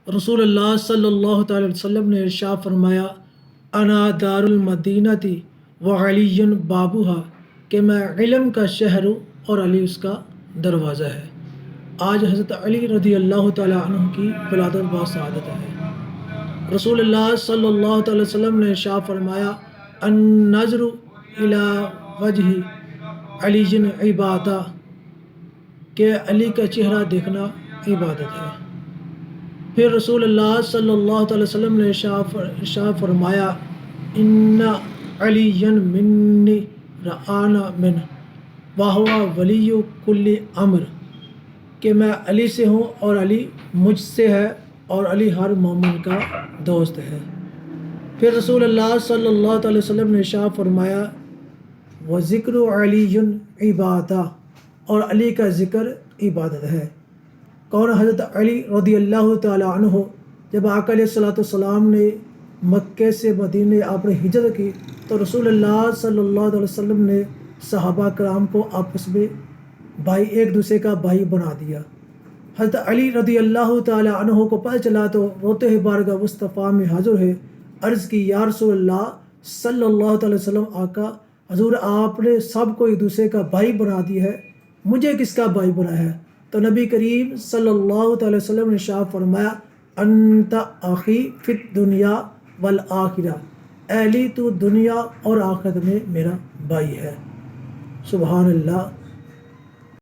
رسول اللہ صلی اللہ تعالی وسلم نے ارشاد فرمایا، انا دار المدینتی و علی بابوہا، کہ میں علم کا شہر ہوں اور علی اس کا دروازہ ہے۔ آج حضرت علی رضی اللہ تعالی عنہ کی ولادت و سعادت ہے۔ رسول اللہ صلی اللہ تعالی وسلم نے ارشاد فرمایا، النظر الی وجہ علی عبادہ، کہ علی کا چہرہ دیکھنا عبادت ہے۔ پھر رسول اللہ صلی اللہ تعالی وسلم نے ارشاد فرمایا، ان علی منی رآنا من وہو ولی کل امر، کہ میں علی سے ہوں اور علی مجھ سے ہے اور علی ہر مومن کا دوست ہے۔ پھر رسول اللہ صلی اللہ تعالی وسلم نے ارشاد فرمایا، وذکر علی عبادہ، اور علی کا ذکر عبادت ہے۔ کون؟ حضرت علی رضی اللہ تعالی عنہ۔ جب آقا علیہ الصلوۃ والسلام نے مکے سے مدینے آپ نے ہجرت کی تو رسول اللہ صلی اللہ علیہ وسلم نے صحابہ کرام کو آپس میں بھائی، ایک دوسرے کا بھائی بنا دیا۔ حضرت علی رضی اللہ تعالی عنہ کو پتہ چلا تو روتے ہوئے بارگاہ مصطفیٰ میں حاضر ہے، عرض کی، یا رسول اللہ صلی اللہ تعالی وسلم، آقا حضور آپ نے سب کو ایک دوسرے کا بھائی بنا دیا ہے، مجھے کس کا بھائی بنا ہے؟ تو نبی کریم صلی اللہ تعالی وسلم نے ارشاد فرمایا، انت اخی فی الدنیا والآخرہ، اے علی تو دنیا اور آخرت میں میرا بھائی ہے۔ سبحان اللہ۔